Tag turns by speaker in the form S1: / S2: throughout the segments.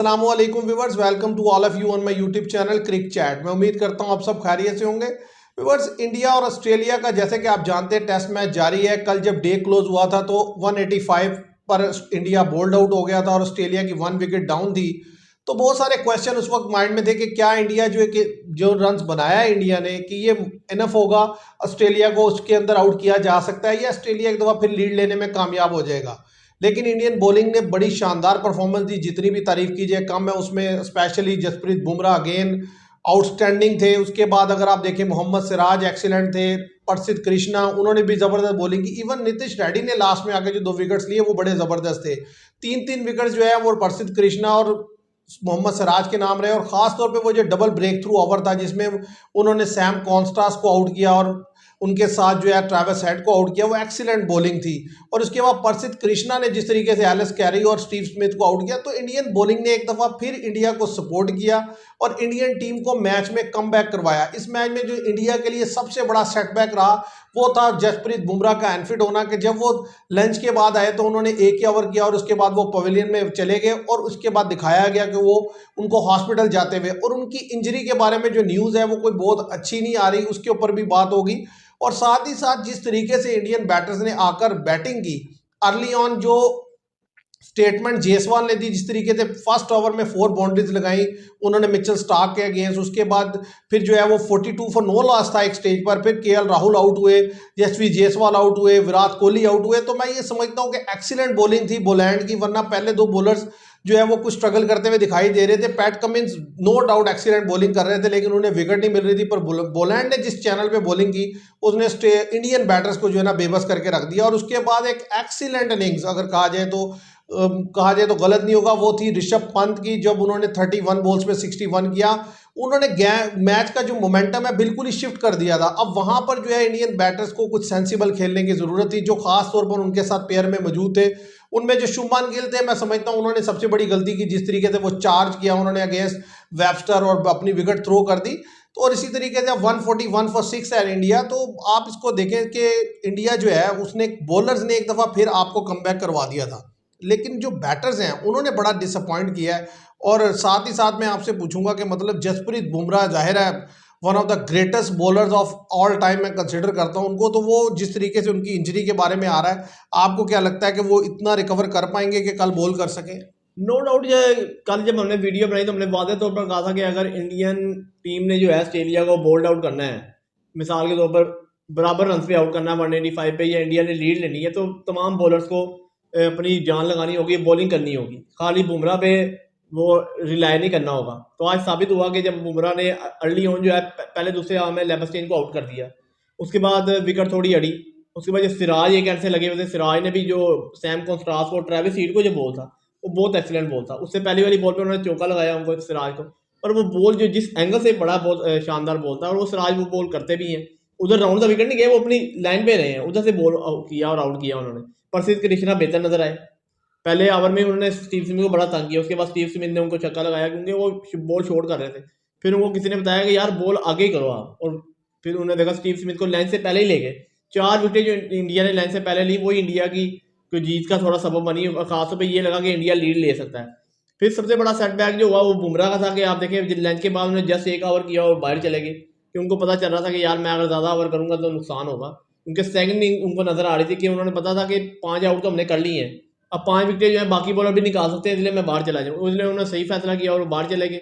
S1: अस्सलामुअलैकुम viewers, welcome to all of you on my YouTube channel cric chat. मैं उम्मीद करता हूं आप सब खैरियत से होंगे। व्यूवर्स, इंडिया और ऑस्ट्रेलिया का जैसे कि आप जानते हैं टेस्ट मैच जारी है। कल जब डे क्लोज हुआ था तो 185 पर इंडिया बोल्ड आउट हो गया था और ऑस्ट्रेलिया की 1 विकेट डाउन थी। तो बहुत सारे क्वेश्चन उस वक्त माइंड में थे कि क्या इंडिया जो रन्स बनाया है इंडिया ने, कि ये इनफ होगा, ऑस्ट्रेलिया को उसके अंदर आउट किया जा सकता है या ऑस्ट्रेलिया एक दफ़ा फिर लीड लेने में कामयाब हो जाएगा। लेकिन इंडियन बॉलिंग ने बड़ी शानदार परफॉर्मेंस दी, जितनी भी तारीफ की जाए कम है। उसमें specially Jasprit Bumrah again outstanding थे। उसके बाद अगर आप देखें मोहम्मद सिराज एक्सीलेंट थे, प्रसिद्ध कृष्णा उन्होंने भी जबरदस्त बॉलिंग की। इवन नीतीश रेड्डी ने लास्ट में आके जो 2 विकेट्स लिए वो बड़े जबरदस्त थे। 3-3 विकेट्स जो है वो प्रसिद्ध कृष्णा और मोहम्मद सिराज के नाम रहे। और खास तौर पे वो जो डबल ब्रेक थ्रू ओवर था जिसमें उन्होंने सैम कॉन्स्टास को आउट किया और उनके साथ जो है ट्रेविस हेड को आउट किया, वो एक्सीलेंट बॉलिंग थी। और उसके बाद प्रसिद्ध कृष्णा ने जिस तरीके से एलिस कैरी और स्टीव स्मिथ को आउट किया, तो इंडियन बॉलिंग ने एक दफ़ा फिर इंडिया को सपोर्ट किया और इंडियन टीम को मैच में कमबैक करवाया। इस मैच में जो इंडिया के लिए सबसे बड़ा सेटबैक रहा वो था जसप्रीत बुमराह का अनफिट होना, कि जब वो लंच के बाद आए तो उन्होंने एक ही ओवर किया और उसके बाद वो पवेलियन में चले गए और उसके बाद दिखाया गया कि वो उनको हॉस्पिटल जाते हुए, और उनकी इंजरी के बारे में जो न्यूज़ है वो कोई बहुत अच्छी नहीं आ रही, उसके ऊपर भी बात होगी। और साथ ही साथ जिस तरीके से इंडियन बैटर्स ने आकर बैटिंग की अर्ली ऑन, जो स्टेटमेंट जेसवाल ने दी, जिस तरीके से फर्स्ट ओवर में 4 बाउंड्रीज लगाई उन्होंने मिचेल स्टार्क के अगेंस्ट, उसके बाद फिर जो है वो 42 फॉर नो लॉस था एक स्टेज पर। फिर केएल राहुल आउट हुए, यशवी जायसवाल आउट हुए, विराट कोहली आउट हुए। तो मैं ये समझता हूँ कि एक्सीलेंट बॉलिंग थी बोलैंड की, वरना पहले 2 बॉलर्स जो है वो कुछ स्ट्रगल करते हुए दिखाई दे रहे थे। Pat Cummins no doubt excellent bowling कर रहे थे लेकिन उन्हें विकेट नहीं मिल रही थी। पर बोलैंड ने जिस चैनल पे बॉलिंग की उसने इंडियन बैटर्स को जो है ना बेबस करके रख दिया। और उसके बाद एक एक्सीलेंट इनिंग्स अगर कहा जाए तो गलत नहीं होगा, वो थी ऋषभ पंत की, जब उन्होंने 31 बॉल्स में 61 किया। उन्होंने मैच का जो मोमेंटम है बिल्कुल ही शिफ्ट कर दिया था। अब वहां पर जो है इंडियन बैटर्स को कुछ सेंसिबल खेलने की जरूरत थी, जो खास तौर पर उनके साथ पेयर में मौजूद थे। उनमें जो शुभमान गिल थे, मैं समझता हूं उन्होंने सबसे बड़ी गलती की, जिस तरीके से वो चार्ज किया उन्होंने अगेंस्ट वेबस्टर और अपनी विकेट थ्रो कर दी। तो और इसी तरीके से 141 फॉर 6 है इंडिया। तो आप इसको देखें कि इंडिया जो है उसने बॉलर्स ने एक दफ़ा फिर आपको कमबैक करवा दिया था, लेकिन जो बैटर्स हैं उन्होंने बड़ा डिसअपॉइंट किया है। और साथ ही साथ मैं आपसे पूछूंगा कि मतलब जसप्रीत बुमराह जाहिर है one of the greatest bowlers of all time मैं कंसिडर करता हूं उनको। तो वो जिस तरीके से उनकी इंजरी के बारे में आ रहा है, आपको क्या लगता है कि वो इतना रिकवर कर पाएंगे कि कल बॉल कर सकें?
S2: No doubt. ये कल जब हमने वीडियो बनाई तो हमने वादे तौर पर कहा था कि अगर इंडियन टीम ने जो है ऑस्ट्रेलिया को बोल्ड आउट करना है, मिसाल के तौर पर बराबर रन पे आउट करना है 185 पे, या इंडिया ने लीड लेनी है, तो तमाम बॉलर्स को अपनी जान लगानी होगी, बॉलिंग करनी होगी, खाली बुमराह पे वो रिलाई नहीं करना होगा। तो आज साबित हुआ कि जब बुमराह ने अर्ली ऑन जो है पहले दूसरे ओवर में लेबस्टेन को आउट कर दिया, उसके बाद विकेट थोड़ी अड़ी, उसके बाद जो सिराज एक एंड से लगे हुए थे, सिराज ने भी जो सैम कॉन्स्टास को ट्रेविस हीड को जो बॉल था वो बहुत एक्सीलेंट बॉल था। उससे पहली वाली बॉल पे उन्होंने चौका लगाया उनको सिराज को, और वो बॉल जो जिस एंगल से बड़ा बहुत शानदार बॉल था, और वो सिराज वो बॉल करते भी हैं। उधर राउंड द विकेट नहीं गए, वो अपनी लाइन पे रहे हैं, उधर से बॉल किया और आउट किया उन्होंने। प्रसिद्ध कृष्णा बेहतर नजर आए। पहले ओवर में उन्होंने स्टीव स्मिथ को बड़ा तंग किया, उसके बाद स्टीव स्मिथ ने उनको छक्का लगाया क्योंकि वो बॉल शॉर्ट कर रहे थे। फिर उनको किसी ने बताया कि यार बॉल आगे करो आप, और फिर उन्होंने देखा स्टीव स्मिथ को लाइन से पहले ही ले गए। 4 विकेट जो इंडिया ने लाइन से पहले ली वही इंडिया की कोई जीत का थोड़ा सबब बनी, और खासतौर पर ये लगा कि इंडिया लीड ले सकता है। फिर सबसे बड़ा सेटबैक जो हुआ वो बुमराह का था, कि आप देखें लंच के बाद उन्होंने जस्ट 1 ओवर किया और बाहर चले गए, कि उनको पता चल रहा था कि यार मैं अगर ज़्यादा ओवर करूंगा तो नुकसान होगा। उनके सेकंड इनिंग उनको नजर आ रही थी कि उन्होंने पता था कि 5 आउट तो हमने कर ली हैं, अब 5 विकेट जो है बाकी बॉलर भी निकाल सकते हैं, इसलिए मैं बाहर चला जाऊँ। इसलिए उन्होंने सही फैसला किया और वो बाहर चले गए।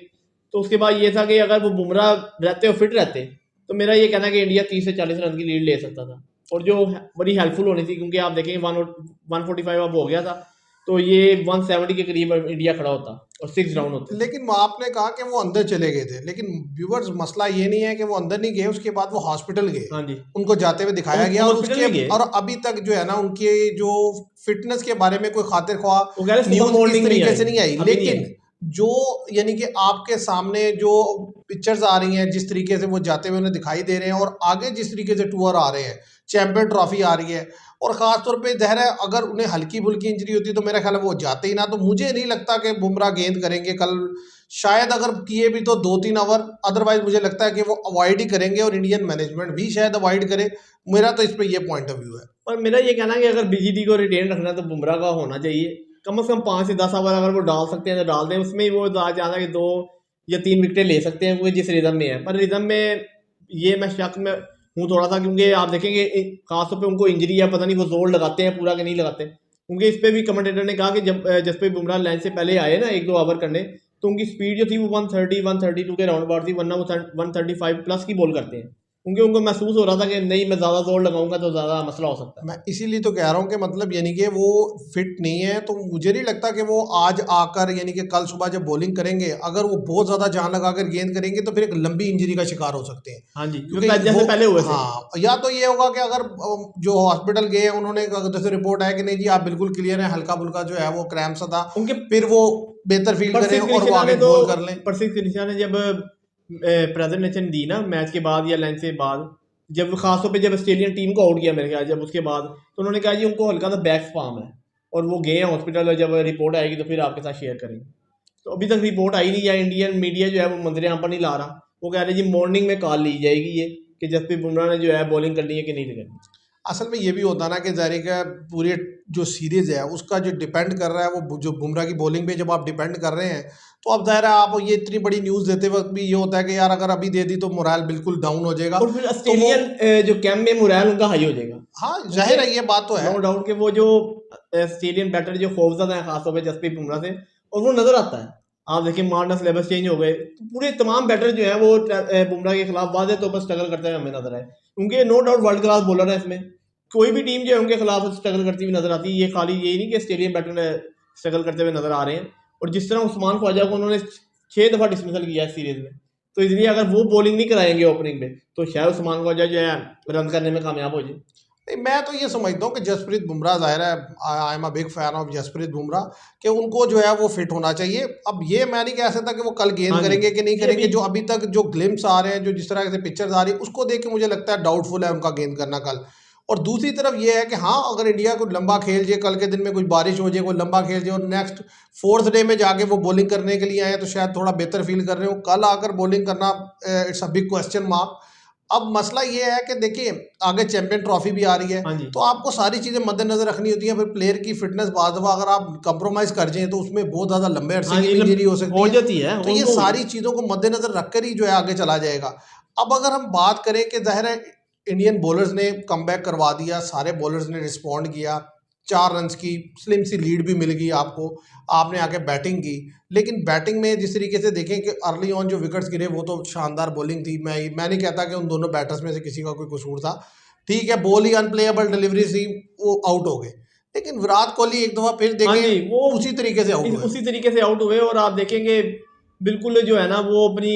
S2: तो उसके बाद ये था कि अगर वो बुमराह रहते और फिट रहते तो मेरा ये कहना है कि इंडिया 30 से 40 रन की लीड ले सकता था, और जो बड़ी हेल्पफुल होनी थी, क्योंकि आप देखेंगे 145 अब हो गया था, तो ये 170 के करीब इंडिया खड़ा होता और 6 डाउन होते।
S1: लेकिन आपने कहा कि वो अंदर चले गए थे, लेकिन व्यूवर्स मसला ये नहीं है कि वो अंदर नहीं गए, उसके बाद वो हॉस्पिटल गए,
S2: हाँ जी,
S1: उनको जाते हुए दिखाया गया। और
S2: हॉस्पिटल भी
S1: उसके
S2: गए।
S1: और अभी तक जो है ना उनके जो फिटनेस के बारे में कोई खातिर ख्वाह
S2: वो कह रहे सुपर
S1: न्यूज इस
S2: मॉर्निंग नहीं
S1: तरीके
S2: आई,
S1: से नहीं आई।
S2: अभी नहीं
S1: लेकिन
S2: आई।
S1: जो यानी कि आपके सामने जो पिक्चर्स आ रही हैं, जिस तरीके से वो जाते हुए उन्हें दिखाई दे रहे हैं, और आगे जिस तरीके से टूर आ रहे हैं, चैंपियन ट्रॉफी आ रही है, और ख़ास तौर पे ज़ाहिर है अगर उन्हें हल्की फुल्की इंजरी होती तो मेरा ख्याल है वो जाते ही ना। तो मुझे नहीं लगता कि बुमराह गेंद करेंगे कल। शायद अगर किए भी तो 2-3 ओवर, अदरवाइज मुझे लगता है कि वो अवॉइड ही करेंगे और इंडियन मैनेजमेंट भी शायद अवॉइड करे। मेरा तो इस पर ये पॉइंट ऑफ व्यू है।
S2: और मेरा ये कहना है कि अगर बीजीटी को रिटेन रखना है तो बुमराह का होना चाहिए। कम से कम 5 से 10 ओवर अगर वो डाल सकते हैं तो डाल दें, उसमें ही वो ज़्यादा कि 2 या 3 विकेटें ले सकते हैं क्योंकि जिस रिदम में है। पर रिदम में ये मैं शक में हूँ थोड़ा सा, क्योंकि आप देखेंगे खासतौर पे उनको इंजरी है, पता नहीं वो जोर लगाते हैं पूरा कि नहीं लगाते। क्योंकि इस पे भी कमेंटेटर ने कहा कि जब जसप्रीत बुमराह लाइन से पहले आए ना 1-2 ओवर करने, तो उनकी स्पीड जो थी वो 130 132 के राउंड बार थी, वरना वो 135 प्लस की बॉल करते हैं। क्योंकि उनको महसूस हो रहा था कि नहीं मैं ज़्यादा जोर लगाऊंगा तो ज़्यादा मसला हो सकता है।
S1: मैं इसीलिए तो कह रहा हूँ कि मतलब यानी कि वो फिट नहीं है, तो मुझे नहीं लगता कि वो आज आकर यानी कि कल सुबह जब बॉलिंग करेंगे अगर वो बहुत ज़्यादा जान लगाकर गेंद करेंगे तो फिर एक लंबी इंजरी का शिकार हो सकते हैं।
S2: हाँ जी,
S1: क्योंकि
S2: जैसे
S1: वो
S2: पहले हुए थे।
S1: हाँ, या तो ये होगा कि अगर जो हॉस्पिटल गए हैं उन्होंने जैसे रिपोर्ट है कि नहीं जी आप बिल्कुल क्लियर है, हल्का फुल्का जो है वो क्रैम्प सा था,
S2: उनके
S1: फिर वो बेहतर फील करें और वो आगे बॉल कर लें।
S2: प्रसिद्ध कृष्णा ने जब प्रेजेंटेशन दी ना मैच के बाद या लाइन से बाद, जब खासतौर पे जब ऑस्ट्रेलियन टीम को आउट किया मेरे ख्याल, जब उसके बाद तो उन्होंने कहा जी उनको हल्का सा बैक स्पाम है और वो गए हैं हॉस्पिटल, और जब रिपोर्ट आएगी तो फिर आपके साथ शेयर करेंगे। तो अभी तक रिपोर्ट आई नहीं, या इंडियन मीडिया जो है वो मंजर यहाँ पर नहीं ला रहा। वो कह रहे जी मॉर्निंग में कॉल ली जाएगी ये कि जसप्रीत बुमराह ने जो है बॉलिंग करनी है कि नहीं करनी।
S1: असल में ये भी होता ना कि ज़ाहिर का पूरी जो सीरीज़ है उसका जो डिपेंड कर रहा है वो जो बुमराह की बॉलिंग पे जब आप डिपेंड कर रहे हैं, तो अब ज़ाहिर है आप ये इतनी बड़ी न्यूज़ देते वक्त भी ये होता है कि यार अगर अभी दे दी तो मोराल बिल्कुल डाउन हो जाएगा।
S2: और फिर
S1: तो वो
S2: ऑस्ट्रेलियन जो कैंप में मुराल उनका हाई हो जाएगा।
S1: हाँ, जाहिर है ये बात तो है।
S2: नो डाउट कि वो जो ऑस्ट्रेलियन बैटर जो खौफजदा है खासतौर पे जसप्रीत बुमराह से, और वो नजर आता है। आप देखिए मार्नस सिलेबस चेंज हो गए, तो पूरे तमाम बैटर जो है वो बुमराह के खिलाफ वादे तौर पर स्ट्रगल करते हुए हमें नजर आए, क्योंकि no doubt world class bowler है। इसमें कोई भी टीम जो है उनके खिलाफ स्ट्रगल करती हुई नजर आती है। ये खाली यही नहीं कि ऑस्ट्रेलियन बैटर स्ट्रगल करते हुए नजर आ रहे हैं। और जिस तरह उस्मान ख्वाजा को उन्होंने 6 दफ़ा डिसमिसल किया है सीरीज में, तो इसलिए अगर वो बॉलिंग नहीं कराएंगे ओपनिंग में तो शायद उस्मान ख्वाजा जो है रन करने में कामयाब हो जाए।
S1: नहीं, मैं तो ये समझता हूँ कि जसप्रीत बुमराह ज़ाहिर है, I am a big fan of Jasprit Bumrah, कि उनको जो है वो फिट होना चाहिए। अब ये मैं नहीं कह सकता कि वो कल गेंद
S2: हाँ जी,
S1: करेंगे कि नहीं
S2: ये
S1: करेंगे।
S2: भी
S1: जो अभी तक जो ग्लिम्स आ रहे हैं, जो जिस तरह से पिक्चर्स आ रही है उसको देख के मुझे लगता है डाउटफुल है उनका गेंद करना कल। और दूसरी तरफ ये है कि हाँ, अगर इंडिया को लंबा खेल जाए, कल के दिन में कुछ बारिश हो जाए, कोई लंबा खेल जाए और नेक्स्ट 4th डे में जाके वो बॉलिंग करने के लिए आए तो शायद थोड़ा बेहतर फील कर रहे हो। कल आकर बॉलिंग करना it's a big question mark. अब मसला ये है कि देखिए आगे चैंपियन ट्रॉफी भी आ रही है,
S2: हाँ जी,
S1: तो आपको सारी चीज़ें मद्देनजर रखनी होती हैं। फिर प्लेयर की फिटनेस बाद दफ़ा अगर आप कंप्रोमाइज़ कर जाएँ तो उसमें बहुत ज़्यादा लंबे अरसे
S2: हाँ
S1: की
S2: जी,
S1: भी इंजरी हो सकती
S2: हो
S1: है।
S2: जाती है
S1: तो ये
S2: उनको।
S1: सारी चीज़ों को मद्देनजर रखकर ही जो है आगे चला जाएगा। अब अगर हम बात करें कि ज़ाहिर है इंडियन बॉलर्स ने कमबैक करवा दिया, सारे बॉलर्स ने रिस्पॉन्ड किया, 4 रन्स की स्लिम सी लीड भी मिल गई आपको, आपने आके बैटिंग की। लेकिन बैटिंग में जिस तरीके से देखें कि अर्ली ऑन जो विकेट्स गिरे वो तो शानदार बॉलिंग थी। मैं नहीं कहता कि उन दोनों बैटर्स में से किसी का कोई कसूर था। ठीक है, बॉल ही अनप्लेएबल डिलीवरी थी, वो आउट हो गए। लेकिन विराट कोहली एक दफ़ा फिर
S2: हाँ जी,
S1: देखें
S2: वो
S1: उसी तरीके से आउट हुए।
S2: उसी तरीके से आउट हुए। और आप देखेंगे बिल्कुल जो है ना वो अपनी,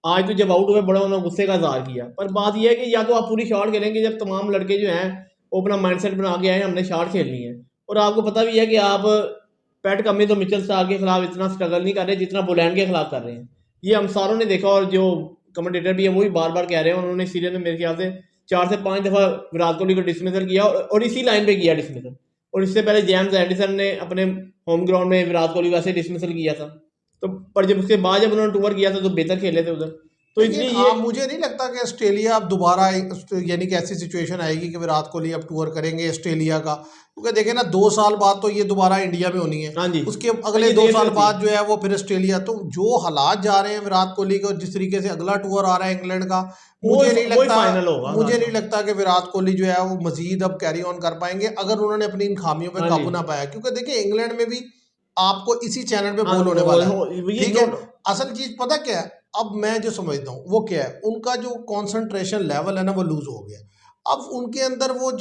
S2: आज तो जब आउट हुए बड़ा उन्होंने गुस्से का इजहार किया। पर बात यह है कि या तो आप पूरी शॉट खेलेंगे, जब तमाम लड़के जो हैं वो अपना माइंडसेट बना के आए हमने शॉट खेलनी है, और आपको पता भी है कि आप पैट कमिंस तो मिचेल स्टार्क के खिलाफ इतना स्ट्रगल नहीं कर रहे जितना बुलैंड के खिलाफ कर रहे हैं। ये हम सारों ने देखा, और जो कमेंटेटर भी है वो भी बार बार कह रहे हैं। उन्होंने सीरीज में मेरे ख्याल से 4 से 5 दफ़ा विराट कोहली को डिसमिसल किया, और इसी लाइन पे किया डिसमिसल। और इससे पहले जेम्स एंडरसन ने अपने होम ग्राउंड में विराट कोहली को ऐसे डिसमिसल किया था। तो पर जब उसके बाद जब उन्होंने टूर किया था तो बेहतर खेले थे उधर। तो
S1: लेकिन
S2: इसलिए ये
S1: मुझे नहीं लगता कि ऑस्ट्रेलिया अब दोबारा यानी कि ऐसी सिचुएशन आएगी कि विराट कोहली अब टूर करेंगे ऑस्ट्रेलिया का, क्योंकि देखें ना 2 साल बाद तो ये दोबारा इंडिया में होनी है।
S2: हाँ जी,
S1: उसके अगले
S2: ये
S1: 2
S2: देर से
S1: साल
S2: होती
S1: बाद
S2: है।
S1: जो है वो फिर ऑस्ट्रेलिया। तो जो हालात जा रहे हैं विराट कोहली को, जिस तरीके से अगला टूर आ रहा है इंग्लैंड का,
S2: वही फाइनल होगा
S1: मुझे नहीं
S2: लास्ट में।
S1: लगता कि विराट कोहली जो है वो मजीद अब कैरी ऑन कर पाएंगे अगर उन्होंने अपनी इन खामियों पर
S2: हाँ जी,
S1: काबू ना पाया। क्योंकि देखिए इंग्लैंड में भी आपको इसी चैनल पे
S2: हाँ
S1: बोल होने वाला है।
S2: ये
S1: ठीक
S2: नो।
S1: है, असल चीज पता क्या है, अब मैं जो समझता हूँ वो क्या है, उनका जो कंसंट्रेशन लेवल है ना वो लूज हो गया। अब उनके अंदर वो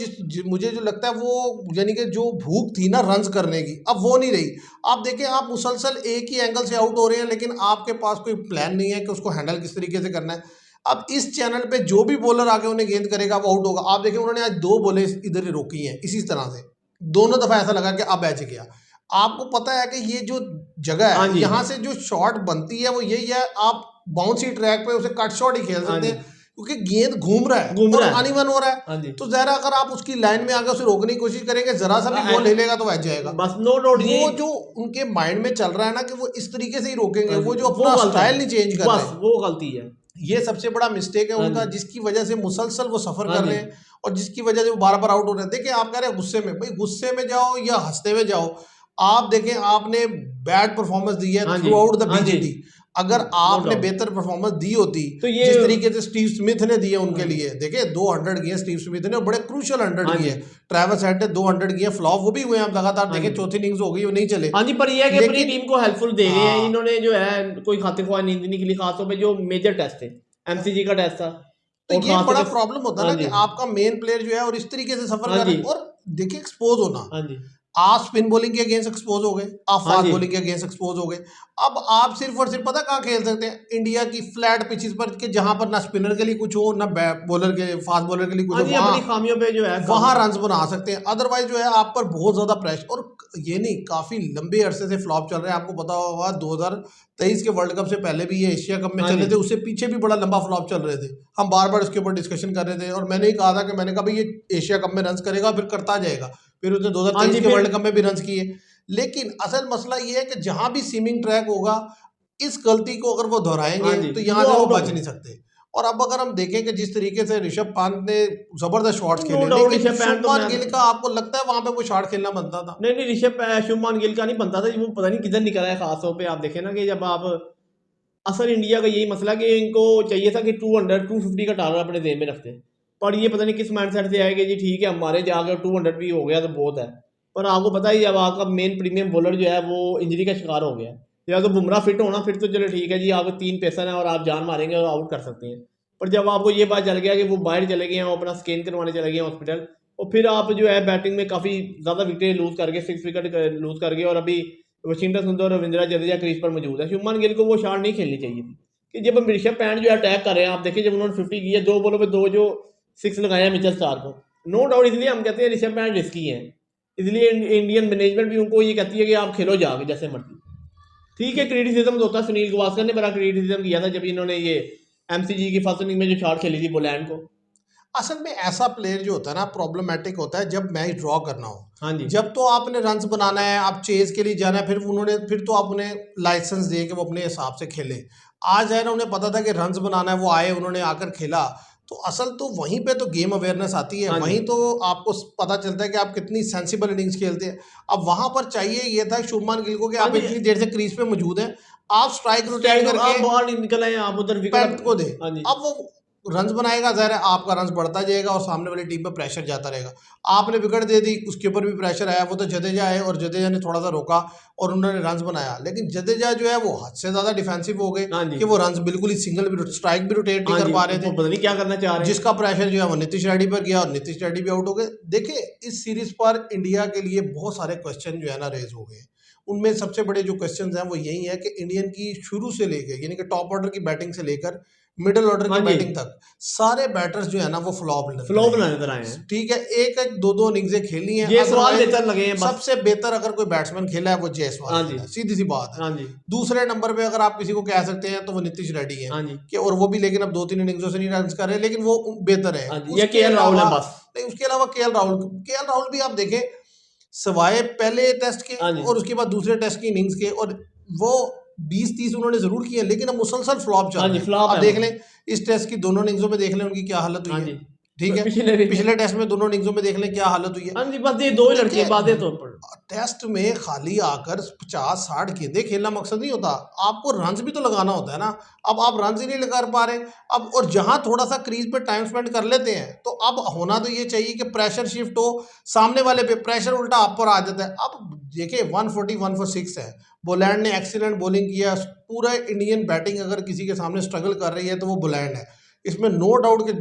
S1: मुझे जो लगता है वो यानी कि जो भूख थी ना रन्स करने की, अब वो नहीं रही। आप देखें, आप मुसलसल एक ही एंगल से आउट हो रहे हैं लेकिन आपके पास कोई प्लान नहीं है कि उसको हैंडल किस तरीके से करना है। अब इस चैनल पे जो भी बॉलर आके उन्हें गेंद करेगा वो आउट होगा। आप देखें उन्होंने आज 2 बॉलें इधर ही रोकी हैं इसी तरह से, दोनों दफा ऐसा लगा कि अब ऐच गया। आपको पता है कि ये जो जगह
S2: हाँ
S1: है
S2: जी,
S1: यहाँ से जो शॉट बनती है वो यही है, आप बाउंसी ट्रैक पे उसे कट शॉट ही खेल
S2: हाँ
S1: सकते
S2: जी,
S1: हैं क्योंकि गेंद घूम रहा है
S2: घूम
S1: और
S2: रहा है।
S1: अनइवन हो रहा है।
S2: हाँ जी,
S1: तो जरा अगर आप उसकी लाइन में आगे उसे रोकने की कोशिश करेंगे, जरा सा भी बॉल हिलेगा तो बच जाएगा।
S2: बस नो डाउट ये।
S1: वो जो उनके माइंड में चल रहा है ना कि वो इस तरीके से ही रोकेंगे,
S2: हाँ जी,
S1: वो जो
S2: वो
S1: अपना
S2: गलत है,
S1: स्टाइल नहीं चेंज कर रहे,
S2: बस वो गलती है।
S1: ये सबसे बड़ा मिस्टेक है
S2: हाँ
S1: उनका,
S2: जी,
S1: जिसकी वजह से मुसलसल वो सफर
S2: हाँ
S1: कर
S2: जी,
S1: रहे हैं और जिसकी वजह से वो बार बार आउट हो रहे हैं। देखिए आप कह रहे हैं गुस्से में, भाई गुस्से में जाओ या हंसते हुए जाओ, आप देखें आपने बैड परफॉर्मेंस दी है
S2: हाँ जी,
S1: थ्रू आउट द
S2: हाँ जी,
S1: बीजीटी। अगर
S2: नो
S1: आपने
S2: डाउट।
S1: बेहतर परफॉर्मेंस दी होती
S2: तो ये
S1: जिस तरीके से स्टीव स्मिथ ने दिए उनके
S2: हाँ जी,
S1: लिए, देखिए 200 किए स्टीव स्मिथ ने और बड़े क्रूशल 100
S2: हाँ
S1: किए।
S2: जी,
S1: ट्रेविस हेड ने 200 किए, फ्लॉप वो भी हुए हैं, आप लगातार
S2: हाँ
S1: देखें
S2: जी,
S1: चौथी इनिंग्स हो गई वो नहीं चले।
S2: हाँ जी, पर ये है कि अपनी
S1: लेकिन
S2: टीम को हेल्पफुल दे गए हैं
S1: हाँ,
S2: इन्होंने, जो है कोई खातिर ख्वाह नींद नहीं खिली, खासतौर पे जो मेजर टेस्ट थे, एमसीजी का टेस्ट था
S1: तो
S2: और
S1: ये
S2: खासतौर
S1: बड़ा
S2: पे।
S1: प्रॉब्लम होता है
S2: हाँ
S1: ना कि
S2: जी,
S1: आपका मेन प्लेयर जो है और इस तरीके से सफर
S2: हाँ
S1: कर
S2: जी,
S1: रहे हैं। और देखिए एक्सपोज होना,
S2: हाँ जी,
S1: आप स्पिन बॉलिंग के अगेंस्ट एक्सपोज हो गए, आप
S2: हाँ
S1: फास्ट
S2: जी,
S1: बॉलिंग के अगेंस्ट एक्सपोज हो गए। अब आप सिर्फ और सिर्फ पता कहाँ खेल सकते हैं, इंडिया की फ्लैट पिचेस पर, कि जहां पर ना स्पिनर के लिए कुछ हो ना बॉलर के फास्ट बॉलर के लिए कुछ
S2: हाँ
S1: हो,
S2: जी,
S1: वहां
S2: अपनी खामियों पे जो है काम।
S1: वहां रन बना सकते हैं। अदरवाइज जो है आप पर बहुत ज्यादा प्रेशर, और ये नहीं काफी लंबे अरसे से फ्लॉप चल रहे हैं। आपको पता होगा 2023 के वर्ल्ड कप से पहले भी ये एशिया कप में
S2: हाँ
S1: चल
S2: जी,
S1: रहे थे, उससे पीछे भी बड़ा लंबा फ्लॉप चल रहे थे। हम बार बार इसके ऊपर डिस्कशन कर रहे थे और मैंने ही कहा था कि मैंने कहा भाई ये एशिया कप में रन करेगा फिर करता जाएगा। फिर उसने
S2: हाँ
S1: 2023
S2: जी,
S1: के
S2: फिर
S1: वर्ल्ड कप में भी रन किए। लेकिन असल मसला ये है कि जहां भी सीमिंग ट्रैक होगा, इस गलती को अगर वो दोहराएंगे
S2: हाँ जी,
S1: तो
S2: तो
S1: यहाँ
S2: वो
S1: से वो
S2: आउट
S1: बच
S2: होंगे।
S1: नहीं सकते। और अब अगर हम देखें कि जिस तरीके से ऋषभ पंत ने जबरदस्त शॉट्स
S2: नो
S1: खेले,
S2: डाउट
S1: लेकिन
S2: ऋषभ पंत तो
S1: शुभमान
S2: मैं,
S1: गिल का आपको लगता है वहां पे कोई शॉट खेलना बनता था?
S2: नहीं नहीं, शुभमान गिल का नहीं बनता था, वो पता नहीं किधर निकला है। खासतौर पे आप देखें ना कि जब आप, असल इंडिया का यही मसला कि इनको चाहिए था कि 250 का टारगेट अपने जेब में रखते, पर ये पता नहीं किस माइंडसेट से आए कि जी ठीक है हमारे जाकर 200 भी हो गया तो बहुत है। पर आपको पता ही, जब आपका मेन प्रीमियम बॉलर जो है वो इंजरी का शिकार हो गया, या तो बुमराह फिट होना, फिर तो चलो ठीक है जी, आपको 3 पेसर हैं और आप जान मारेंगे और आउट कर सकते हैं। पर जब आपको ये बात चल गया कि वो बाहर चले गए हैं, वो अपना स्कैन करवाने चले गए हैं हॉस्पिटल, और फिर आप जो है बैटिंग में काफ़ी ज़्यादा विकेट लूज करके, 6 विकेट लूज करके, और अभी वशिंगटन सुंदर और रविंद्रा जडेजा क्रीज पर मौजूद है। शुभमान गिल को वो शॉट नहीं खेलनी चाहिए थी कि जब हम ऋषभ पैंट जो है अटैक कर रहे हैं, आप देखिए जब उन्होंने 50 की है, 2 बॉलों पे 2 जो 6 लगाया है मिचेल स्टार्क को, नो डाउट, इसलिए हम कहते हैं ऋषभ पैंट रिस्की है। इसलिए इंडियन मैनेजमेंट भी उनको ये कहती है कि आप खेलो जाके जैसे मर्जी। ठीक है, क्रिटिसिज्म तो होता है, सुनील गावस्कर ने बड़ा क्रिटिसिज्म किया था जब इन्होंने ये एमसीजी की फर्स्ट इनिंग में जो शॉट खेली थी पोलैंड को।
S1: असल में ऐसा प्लेयर जो होता है ना प्रॉब्लमैटिक होता है जब मैच ड्रॉ करना हो।
S2: हाँ जी,
S1: जब तो आपने रन्स बनाना है, आप चेज के लिए जाना है, फिर तो आप उन्हें लाइसेंस दिए कि वो अपने हिसाब से खेले। आज है ना, उन्हें पता था कि रन्स बनाना है, वो आए, उन्होंने आकर खेला। तो असल तो वहीं पे तो गेम अवेयरनेस आती है,
S2: हाँ जी,
S1: वहीं तो आपको पता चलता है कि आप कितनी सेंसिबल इनिंग्स खेलते हैं। अब वहां पर चाहिए ये था शुभमान गिल को कि
S2: हाँ
S1: आप
S2: जी,
S1: इतनी देर से क्रीज पे मौजूद हैं, आप स्ट्राइक रोटेट
S2: स्ट्राइक
S1: करके
S2: आप बाहर नहीं निकल आए, आप उधर विकेट।
S1: पैंट को दे।
S2: हाँ जी,
S1: अब वो रन्स बनाएगा, ज़ाहिर है आपका रन्स बढ़ता जाएगा और सामने वाली टीम पर प्रेशर जाता रहेगा। आपने विकेट दे दी, उसके ऊपर भी प्रेशर आया, वो तो जडेजा है और जडेजा ने थोड़ा सा रोका और उन्होंने रन्स बनाया। लेकिन जडेजा जो है वो हद से ज़्यादा डिफेंसिव हो गए
S2: हाँ जी,
S1: कि वो रन्स बिल्कुल ही सिंगल भी, स्ट्राइक भी रोटेट नहीं
S2: हाँ
S1: कर
S2: जी,
S1: पा रहे
S2: वो
S1: थे।
S2: पता नहीं क्या करना चाह रहे हैं।
S1: जिसका प्रेशर जो है वो नीतीश रेड्डी पर गया और नीतीश रेड्डी भी आउट हो गए। देखिए इस सीरीज पर इंडिया के लिए बहुत सारे क्वेश्चन जो है ना रेज हो गए। उनमें सबसे बड़े जो क्वेश्चंस हैं वो यही है कि इंडियन की शुरू से लेकर, यानी कि टॉप ऑर्डर की बैटिंग से लेकर मिडिल ऑर्डर
S2: हाँ
S1: की
S2: जी,
S1: बैटिंग तक सारे बैटर्स जो है ना वो फ्लॉप
S2: फ्लो
S1: रहे
S2: बनाने
S1: हैं।
S2: तरह हैं।
S1: ठीक है, एक एक दो दो इनिंग्सें खेली हैं,
S2: ये सवाल
S1: अदरवाइज
S2: बेहतर लगे हैं बस।
S1: सबसे बेहतर अगर कोई बैट्समैन खेला है वो जयसवाल
S2: हाँ जी,
S1: खेला है, सीधी सी बात है।
S2: हाँ जी,
S1: दूसरे नंबर पे अगर आप किसी को कह सकते हैं तो वो नीतीश रेड्डी है
S2: हाँ जी,
S1: कि, और वो भी लेकिन अब 2-3 इनिंग्सों से नहीं रन कर रहे, लेकिन वो बेहतर है।
S2: हाँ जी, ये
S1: उसके
S2: केएल राहुल है
S1: अलावा
S2: बस।
S1: नहीं, उसके अलावा केएल राहुल भी आप देखें, सवाए पहले टेस्ट के
S2: हाँ जी,
S1: और उसके बाद दूसरे टेस्ट की इनिंग्स के, और वो 20-30 उन्होंने जरूर किए, लेकिन अब मुसलसल फ्लॉप चल
S2: हाँ
S1: रहे
S2: जी,
S1: हैं।
S2: फ्लॉप
S1: अब
S2: है
S1: देख
S2: वो।
S1: लें इस टेस्ट की दोनों इनिंग्सों में, देख लें उनकी क्या हालत हुई
S2: हाँ
S1: है।
S2: जी,
S1: ठीक है,
S2: पिछले भी।
S1: पिछले टेस्ट में दोनों इनिंग्सों में देख लें क्या हालत हुई है।
S2: हाँ जी, बस ये 2 ही लड़के
S1: देखिए
S2: बातें तो पर।
S1: टेस्ट में खाली आकर 50-60 गेंदें खेलना मकसद नहीं होता, आपको रन्स भी तो लगाना होता है ना। अब आप रन्स ही नहीं लगा पा रहे। अब और जहां थोड़ा सा क्रीज पे टाइम स्पेंड कर लेते हैं तो अब होना तो ये चाहिए कि प्रेशर शिफ्ट हो, सामने वाले पे प्रेशर उल्टा आप पर आ जाता है। अब देखिए 140 for 6 है, बोलैंड ने एक्सीलेंट बॉलिंग किया। पूरा इंडियन बैटिंग अगर किसी के सामने स्ट्रगल कर रही है तो वो बोलैंड है, इसमें नो डाउट कि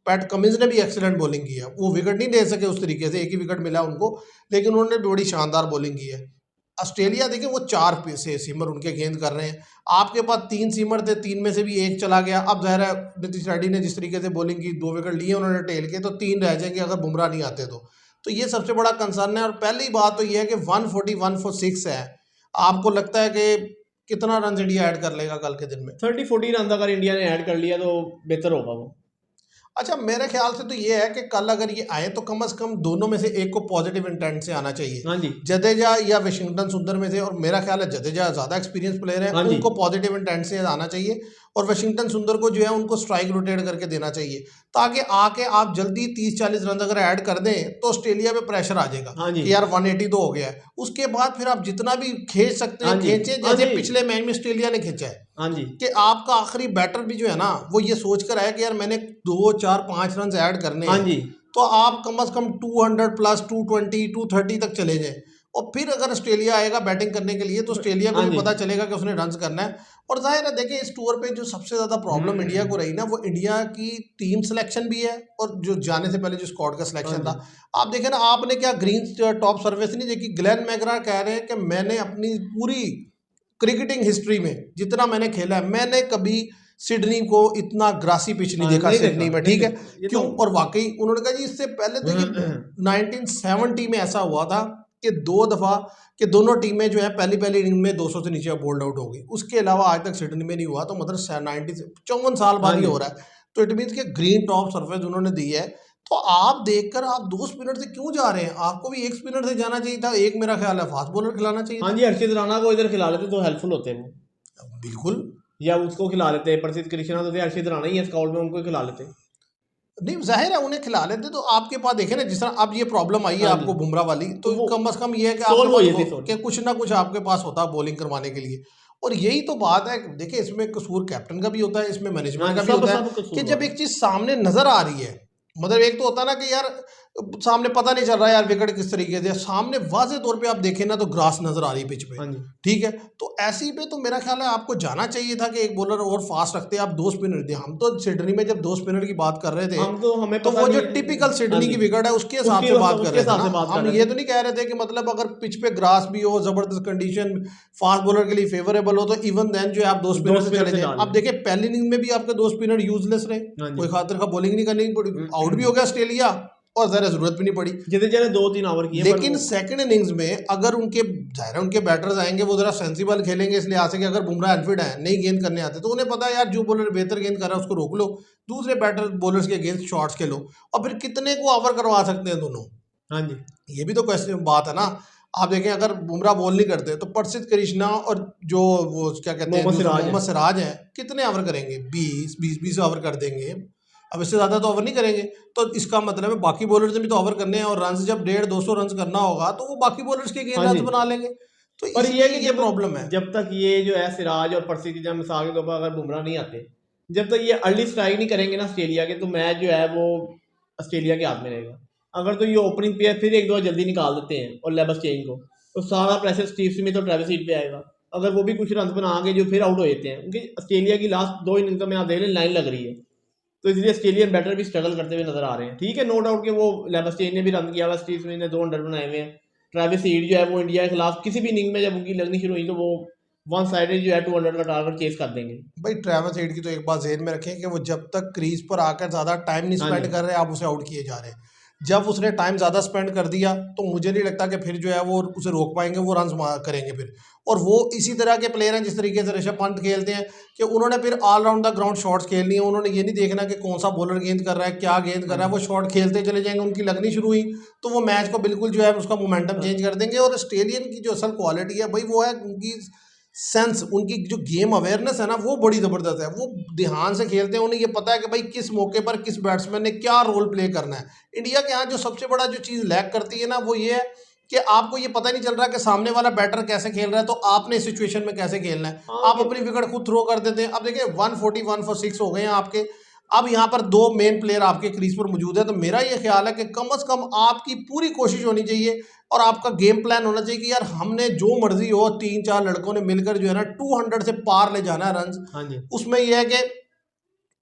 S1: पैट कमिंस ने भी एक्सीलेंट बॉलिंग की है। वो विकेट नहीं दे सके उस तरीके से, एक ही विकेट मिला उनको, लेकिन उन्होंने बड़ी शानदार बॉलिंग की है। ऑस्ट्रेलिया देखिए वो 4 से सीमर उनके गेंद कर रहे हैं, आपके पास 3 सीमर थे, 3 में से भी एक चला गया। अब ज़ाहिर है नीतीश रेड्डी ने जिस तरीके से बॉलिंग की, 2 विकेट लिए उन्होंने टेल के, तो 3 रह जाएंगे अगर बुमराह नहीं आते तो ये सबसे बड़ा कंसर्न है। और पहली बात तो ये है कि 141 for 6 है, आपको लगता है कि कितना रन इंडिया ऐड कर लेगा कल के दिन में?
S2: 30-40 रन अगर इंडिया ने ऐड कर लिया तो बेहतर होगा वो।
S1: अच्छा, मेरे ख्याल से तो ये है कि कल अगर ये आए तो कम से कम दोनों में से एक को पॉजिटिव इंटेंट से आना चाहिए,
S2: हाँ जी,
S1: जडेजा या वाशिंगटन सुंदर में से। और मेरा ख्याल है जडेजा ज़्यादा एक्सपीरियंस प्लेयर है,
S2: हाँ जी,
S1: उनको पॉजिटिव इंटेंट से आना चाहिए। और वाशिंगटन सुंदर को जो है उनको स्ट्राइक रोटेट करके देना चाहिए, ताकि आके आप जल्दी 30-40 रन अगर ऐड कर दें तो ऑस्ट्रेलिया पे प्रेशर आ जाएगा
S2: हाँ जी,
S1: कि यार 180 तो हो गया है। उसके बाद फिर आप जितना भी खींच सकते
S2: हाँ
S1: हैं
S2: जी,
S1: खींचे,
S2: हाँ
S1: जैसे
S2: जी,
S1: पिछले मैच में ऑस्ट्रेलिया ने खींचा है
S2: हाँ जी,
S1: कि आपका आखिरी बैटर भी जो है ना वो ये सोच कर आया कि यार मैंने 2 4 5 रन ऐड करने
S2: हाँ
S1: हैं,
S2: जी,
S1: तो आप कम से कम 200 प्लस 220 230 तक चले जाएं। और फिर अगर ऑस्ट्रेलिया आएगा बैटिंग करने के लिए तो ऑस्ट्रेलिया को
S2: हाँ
S1: भी
S2: जी,
S1: पता चलेगा कि उसने रन करना है। और जाहिर है, देखिए इस टूर पे जो सबसे ज़्यादा प्रॉब्लम इंडिया को रही ना, वो इंडिया की टीम सिलेक्शन भी है और जो जाने से पहले जो स्क्वाड का
S2: हाँ
S1: सिलेक्शन
S2: जी,
S1: था। आप देखें ना, आपने क्या ग्रीन टॉप सर्विस नहीं देखी? ग्लेन मैकग्रा कह रहे हैं कि मैंने अपनी पूरी क्रिकेटिंग हिस्ट्री में जितना मैंने खेला है, मैंने कभी सिडनी को इतना ग्रासी पिच नहीं
S2: हाँ,
S1: देखा
S2: नहीं देखा,
S1: सिडनी में,
S2: नहीं
S1: ठीक है।
S2: देखा, ये
S1: क्यों?
S2: तो
S1: और वाकई उन्होंने कहा जी इससे पहले देखिए 1970 में ऐसा हुआ था कि 2 दफा कि दोनों टीमें जो है पहली पहली इनिंग में 200 से नीचे बोल्ड आउट हो गई। उसके अलावा आज तक सिडनी में नहीं हुआ, तो मतलब 54 साल
S2: हाँ
S1: बाद ये
S2: जी,
S1: हो रहा है। तो इट मीन्स कि ग्रीन टॉप सरफेस उन्होंने दी है। तो आप देखकर आप 2 स्पिनर से क्यों जा रहे हैं? आपको भी एक स्पिनर से जाना चाहिए था, एक मेरा ख्याल है फास्ट बॉलर खिलाना चाहिए
S2: हाँ
S1: था।
S2: जी, हर्षित राणा को इधर खिला लेते तो हेल्पफुल होते वो,
S1: बिल्कुल।
S2: या उसको खिला लेते, प्रसिद्ध कृष्णा तो थे, हर्षित राणा ही है स्काउट में, उनको ही खिला लेते।
S1: नहीं, ज़ाहिर है उन्हें खिला लेते तो आपके पास देखे ना, जिस तरह अब ये प्रॉब्लम आई है
S2: हाँ जी,
S1: आपको बुमराह वाली,
S2: तो
S1: तो
S2: वो
S1: कम से कम ये है कि आपके
S2: सोल्व हो
S1: पास
S2: जाती सोल्व।
S1: कि कुछ ना कुछ आपके पास होता बॉलिंग करवाने के लिए। और यही तो बात है, देखिए इसमें कसूर कैप्टन का भी होता है, इसमें
S2: हाँ
S1: मैनेजमेंट
S2: जी,
S1: का भी
S2: सब
S1: होता है
S2: सब
S1: कि
S2: कसूरवार
S1: जब
S2: है।
S1: एक चीज़ सामने नज़र आ रही है, मतलब एक तो होता है ना कि यार सामने पता नहीं चल रहा है यार विकेट किस तरीके से, सामने वाज़े तौर पे आप देखें ना तो ग्रास नज़र आ रही पिच पे,
S2: हाँ जी,
S1: ठीक है। तो ऐसी पे तो मेरा ख्याल है आपको जाना चाहिए था कि एक बॉलर और फास्ट रखते, आप 2 स्पिनर दिए। हम तो सिडनी में जब 2 स्पिनर की बात कर रहे थे
S2: हम तो हमें
S1: तो
S2: पता
S1: वो जो
S2: नहीं है।
S1: टिपिकल
S2: हाँ
S1: सिडनी
S2: जी,
S1: की विकेट है उसके हिसाब
S2: उसकी
S1: से बात कर
S2: उसके
S1: रहे थे
S2: हिसाब
S1: ना।
S2: से बात कर
S1: हम
S2: रहे
S1: ये
S2: थे।
S1: तो नहीं कह रहे थे कि मतलब अगर पिच पे ग्रास भी हो, जबरदस्त कंडीशन, फास्ट बॉलर के लिए फेवरेबल हो, तो इवन देन जो है आप 2 स्पिनर
S2: दो
S1: से
S2: स्पिनर
S1: चले
S2: से
S1: जाएं।
S2: डाल
S1: अब
S2: लें।
S1: देखिए पहली इनिंग में भी आपके 2 स्पिनर यूजलेस रहे,
S2: हाँ जी,
S1: कोई खातिर का बॉलिंग नहीं करनी पड़ी, आउट भी हो गया ऑस्ट्रेलिया और ज़्यादा जरूरत भी नहीं पड़ी।
S2: जडेजा ने 2-3 ओवर किए पर
S1: लेकिन
S2: वो।
S1: सेकंड इनिंग्स में अगर उनके जाहिर है उनके बैटर्स आएंगे, वो जरा सेंसिबल खेलेंगे, इसलिए आ सके अगर बुमराह अनफिट है, नहीं गेंद करने आते, तो उन्हें पता है यार जो बॉलर बेहतर गेंद कर रहा है उसको रोक लो, दूसरे बैटर बॉलर्स के अगेंस्ट शॉट्स खेलो, और फिर कितने को ओवर करवा सकते हैं दोनों।
S2: हाँ जी,
S1: ये भी तो क्वेश्चन बात है ना। आप देखें अगर बुमराह बॉल नहीं करते तो प्रसिद्ध कृष्णा और जो वो क्या कहते हैं
S2: मोहम्मद
S1: दूसरा
S2: सिराज है।
S1: मोहम्मद सिराज हैं, कितने ओवर करेंगे? 20 ओवर कर देंगे। अब इससे ज़्यादा तो ओवर नहीं करेंगे। तो इसका मतलब है बाकी बॉलर्स ने भी तो ओवर करने हैं, और रन जब 150-200 रन करना होगा तो वो बाकी बॉलर्स के
S2: हाँ
S1: गेंद रन
S2: जी,
S1: बना लेंगे। तो
S2: पर ये है
S1: इसलिए
S2: कि
S1: ये प्रॉब्लम है।
S2: जब तक ये जो है सिराज और प्रसिद्ध, जब मिसाल के तौर पर अगर बुमराह नहीं आते, जब तक ये अर्ली स्ट्राइक नहीं करेंगे ना ऑस्ट्रेलिया के, तो मैच जो है वो ऑस्ट्रेलिया के हाथ में रहेगा। अगर तो ये ओपनिंग पे फिर एक दो जल्दी निकाल देते हैं और लेबर चेंज को, तो सारा प्रेशर स्टीव स्मिथ और ट्रेविस हीट पे आएगा। अगर वो भी कुछ रन बना के जो फिर आउट हो जाते हैं, क्योंकि ऑस्ट्रेलिया की लास्ट 2 इनिंग में आप देख लें लाइन लग रही है, तो इसलिए ऑस्ट्रेलियन बैटर भी स्ट्रगल करते हुए नजर आ रहे हैं। ठीक है, नो डाउट कि वो लेबस्टेन ने भी रन किया हुआ, स्टीव स्मिथ ने 200 बनाए हुए हैं। ट्रेविस हीट जो है वो इंडिया के खिलाफ किसी भी इनिंग में जब उनकी लगनी शुरू हुई तो वो वन साइडेड जो है 200 का टारगेट चेस कर देंगे।
S1: भाई ट्रेविस हेड की तो एक बात ज़हन में रखें कि वो जब तक क्रीज पर आकर ज़्यादा टाइम नहीं
S2: हाँ
S1: स्पेंड
S2: जी,
S1: कर रहे, आप उसे आउट किए जा रहे हैं। जब उसने टाइम ज़्यादा स्पेंड कर दिया तो मुझे नहीं लगता कि फिर जो है वो उसे रोक पाएंगे, वो रन करेंगे फिर। और वो इसी तरह के प्लेयर हैं जिस तरीके से ऋषभ पंत खेलते हैं कि उन्होंने फिर all round the ground shots खेलनी है। उन्होंने ये नहीं देखना कि कौन सा बॉलर गेंद कर रहा है, क्या गेंद कर
S2: हाँ
S1: रहा है,
S2: जी,
S1: वो शॉट खेलते चले जाएंगे। उनकी लगनी शुरू हुई तो वो मैच को बिल्कुल जो है उसका मोमेंटम
S2: हाँ
S1: चेंज कर देंगे। और ऑस्ट्रेलियन की जो असल क्वालिटी है भाई वो है उनकी सेंस, उनकी जो गेम अवेयरनेस है ना वो बड़ी ज़बरदस्त है। वो ध्यान से खेलते हैं, उन्हें ये पता है कि भाई किस मौके पर किस बैट्समैन ने क्या रोल प्ले करना है। इंडिया के यहाँ जो सबसे बड़ा जो चीज़ लैक करती है ना वो ये है कि आपको ये पता ही नहीं चल रहा कि सामने वाला बैटर कैसे खेल रहा है, तो आपने इस सिचुएशन में कैसे खेलना है।
S2: हाँ
S1: आप अपनी विकेट खुद थ्रो कर देते हैं। अब देखिए 141 फॉर 6 हो गए हैं आपके। अब यहाँ पर 2 मेन प्लेयर आपके क्रीज पर मौजूद है, तो मेरा ये ख्याल है कि कम से कम आपकी पूरी कोशिश होनी चाहिए और आपका गेम प्लान होना चाहिए कि यार हमने जो मर्जी हो 3-4 लड़कों ने मिलकर जो है ना 200 से पार ले जाना है रन।
S2: हाँ जी,
S1: उसमें यह है कि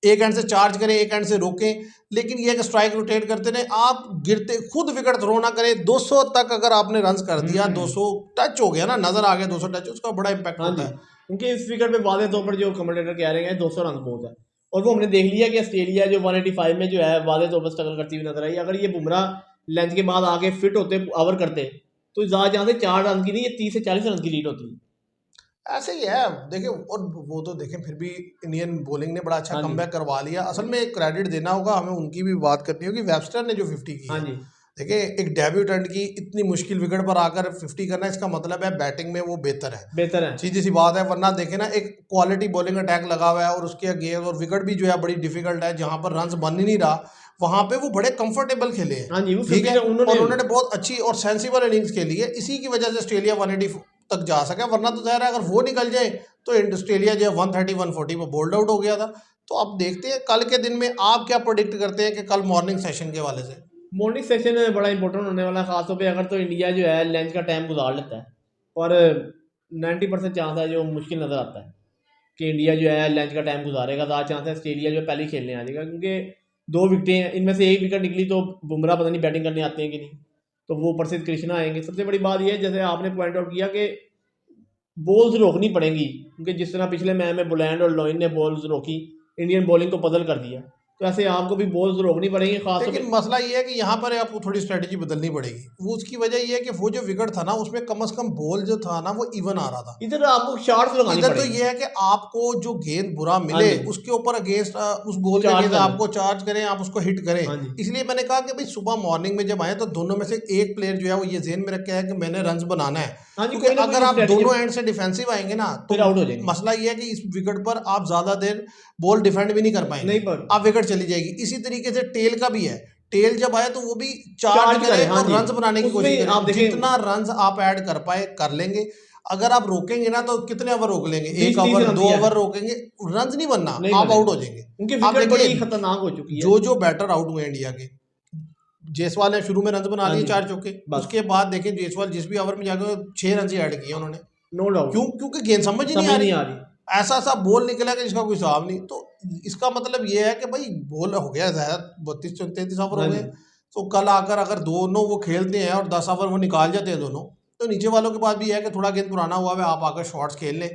S1: एक एंड से चार्ज करें, एक एंड से रोकें, लेकिन ये है कि स्ट्राइक रोटेट करते रहें। आप गिरते खुद विकेट थ्रो ना करें। 200 तक अगर आपने रन कर दिया, 200 टच हो गया ना, नजर आ गया 200 टच, उसका बड़ा इंपैक्ट
S2: हाँ
S1: होता
S2: जी,
S1: है।
S2: क्योंकि इस विकेट पे वादे तौर पर जो कमेंटेटर कह रहे हैं 200 रन बहुत है, और वो हमने देख लिया कि ऑस्ट्रेलिया जो 185 में जो है वादे तौर पर स्ट्रगल करती हुई नजर आई। अगर ये बुमराह लेंथ के बाद आके फिट होते ओवर करते, तो ज़्यादा जहाँ से 4 रन की नहीं, ये 30 से 40 रन की लीड होती है।
S1: ऐसे ही है देखिए। और वो तो देखें फिर भी इंडियन बॉलिंग ने बड़ा अच्छा
S2: हाँ जी,
S1: कमबैक करवा लिया। असल में क्रेडिट देना होगा हमें, उनकी भी बात करनी होगी। वेबस्टर ने जो 50 की
S2: हाँ
S1: है,
S2: जी,
S1: देखिए एक डेब्यूटेंट की इतनी मुश्किल विकेट पर आकर 50 करना, इसका मतलब है बैटिंग में वो बेहतर है।
S2: बेहतर है।
S1: सीधी सी बात है, वरना देखे ना एक क्वालिटी बॉलिंग अटैक लगा हुआ है और उसके अगेंस्ट और विकेट भी जो है बड़ी डिफिकल्ट है, जहां पर रन बन ही नहीं रहा वहां पे वो बड़े कंफर्टेबल खेले हैं।
S2: हाँ जी, वो
S1: ठीक
S2: 50
S1: है,
S2: ने
S1: और
S2: उन्होंने
S1: उन्होंने बहुत अच्छी और सेंसिबल इनिंग्स खेली है, इसी की वजह से ऑस्ट्रेलिया 180 तक जा सका। वरना तो ज़ाहिर है अगर वो निकल जाए तो ऑस्ट्रेलिया जो है 130 140 में बोल्ड आउट हो गया था। तो अब देखते हैं कल के दिन में आप क्या प्रोडिक्ट करते हैं कि कल मॉर्निंग सेशन के वाले से।
S2: मॉर्निंग सेशन बड़ा इंपॉर्टेंट होने वाला है, खासतौर पे अगर तो इंडिया जो है लंच का टाइम गुजार लेता है, और 90% चांस है जो मुश्किल नज़र आता है कि इंडिया जो है लंच का टाइम गुजारेगा। ज़्यादा चांस है ऑस्ट्रेलिया जो है पहले ही खेलने आ जाएगा, क्योंकि 2 विकेटें हैं, इनमें से 1 विकेट निकली तो बुमराह पता नहीं बैटिंग करने आते हैं कि नहीं, तो वो प्रसिद्ध कृष्णा आएंगे। सबसे बड़ी बात यह है, जैसे आपने पॉइंट आउट किया, कि बॉल्स रोकनी पड़ेंगी, क्योंकि जिस तरह पिछले मैच में बुलैंड और लॉइन ने बॉल्स रोकी, इंडियन बॉलिंग को बदल कर दिया, तो ऐसे आपको भी बॉल्स रोकनी पड़ेंगी खासतौर
S1: लेकिन
S2: पे।
S1: मसला ये है कि यहाँ पर आपको थोड़ी स्ट्रेटजी बदलनी पड़ेगी। वो उसकी वजह ये है कि वो जो विकेट था ना उसमें कम से कम बॉल जो था ना वो इवन आ रहा था।
S2: इधर आपको शॉट्स लगानी
S1: इधर तो
S2: पड़ेगी।
S1: ये है कि आपको जो गेंद बुरा
S2: हाँ
S1: मिले
S2: जी,
S1: उसके ऊपर अगेंस्ट उस बॉल के
S2: चार्ज
S1: अगेंस्ट
S2: करना है।
S1: आपको चार्ज करें, आप उसको हिट करें।
S2: हाँ जी,
S1: इसलिए मैंने कहा कि भाई सुबह मॉर्निंग में जब आए तो दोनों में से एक प्लेयर जो है वो ये ज़हन में रखा है कि मैंने रन्स बनाना है।
S2: हाँ जी,
S1: क्योंकि
S2: कोई ना
S1: अगर
S2: कोई
S1: आप
S2: स्ट्रेटजी
S1: दोनों एंड से डिफेंसिव आएंगे ना तो
S2: फिर आउट हो जाएंगे।
S1: मसला ये है कि इस विकेट पर आप ज़्यादा देर बॉल डिफेंड भी नहीं कर
S2: नहीं
S1: पाएंगे,
S2: पर
S1: आप विकेट चली जाएगी। इसी तरीके से टेल का भी है। टेल जब आए तो वो भी चार्ज
S2: चार्ज
S1: करे
S2: करें। हाँ
S1: और
S2: जी,
S1: रन्स बनाने की कोशिश
S2: उसमें
S1: करे।
S2: आप देखें
S1: जितना रन्स आप ऐड कर पाए कर लेंगे। अगर आप रोकेंगे ना तो कितने ओवर रोक लेंगे,
S2: 20
S1: 1
S2: 30
S1: ओवर
S2: रन
S1: 2
S2: दिया है,
S1: ओवर रोकेंगे, रन्स नहीं बनना,
S2: नहीं
S1: आप आउट
S2: बनेगा,
S1: हो जाएंगे।
S2: उनकी
S1: आप
S2: विकेट
S1: देखिए
S2: बड़ी खतरनाक हो चुकी है।
S1: जो जो बैटर आउट हुए इंडिया के, जायसवाल ने शुरू में रन बना
S2: हाँ
S1: लिए
S2: जी,
S1: 4 चौके।
S2: बस,
S1: उसके बाद देखें जायसवाल जिस भी ओवर में जाके 6 रन ही ऐड किए उन्होंने।
S2: नो
S1: क्यों?
S2: डाउट,
S1: क्योंकि गेंद समझ ही नहीं
S2: समझ
S1: आ
S2: नहीं
S1: रही।
S2: आ रही।
S1: ऐसा ऐसा बॉल निकला कि जिसका कोई हिसाब नहीं। तो इसका मतलब ये है कि भाई बॉल हो गया ज़्यादा, 32 33 ओवर हो
S2: हाँ
S1: गए।
S2: जी,
S1: तो कल आकर अगर दोनों वो खेलते हैं और 10 ओवर वो निकाल जाते हैं दोनों, तो नीचे वालों के पास भी है कि थोड़ा गेंद पुराना हुआ है, आप आकर शॉट्स खेल लें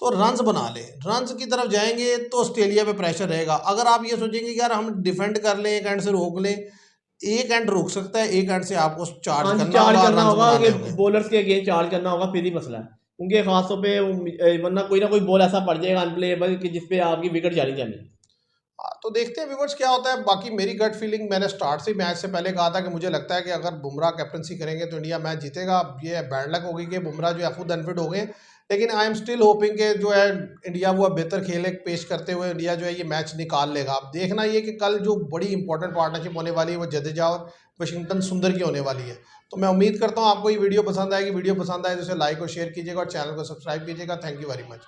S1: तो रन्स बना लें। रन्स की तरफ जाएंगे तो ऑस्ट्रेलिया पे प्रेशर रहेगा। अगर आप ये सोचेंगे कि यार हम डिफेंड कर लें, एक एंड से रोक लें, एक एंड रोक सकता है, एक एंड से आपको चार्ज
S2: हाँ जी,
S1: करना
S2: चार्ज
S1: होगा,
S2: करना
S1: रन्स
S2: होगा कि
S1: बनाने होंगे।
S2: बॉलर्स के अगेंस्ट चार्ज करना होगा, फिर ही मसला है। उनके खास तौर पे वरना कोई ना कोई बॉल ऐसा पड़ जाएगा अनप्लेएबल कि जिसपे आपकी विकेट जानी जानी।
S1: हाँ, तो देखते हैं व्यूवर्स क्या होता है। बाकी मेरी गट फीलिंग, मैंने स्टार्ट से मैच से पहले कहा था कि मुझे लगता है कि अगर बुमराह कैप्टनसी करेंगे तो इंडिया मैच जीतेगा। अब ये बैड लक होगी कि बुमराह जो है खुद अनफिट हो गए, लेकिन आई एम स्टिल होपिंग कि जो है इंडिया वो बेहतर खेल पेश करते हुए इंडिया जो है ये मैच निकाल लेगा। अब देखना ये कि कल जो बड़ी इंपॉर्टेंट पार्टनरशिप होने वाली है वो जडेजा और वाशिंगटन सुंदर की होने वाली है। तो मैं उम्मीद करता हूँ आपको ये वीडियो पसंद आएगी। वीडियो पसंद आए तो इसे लाइक और शेयर कीजिएगा और चैनल को सब्सक्राइब कीजिएगा। Thank you very much.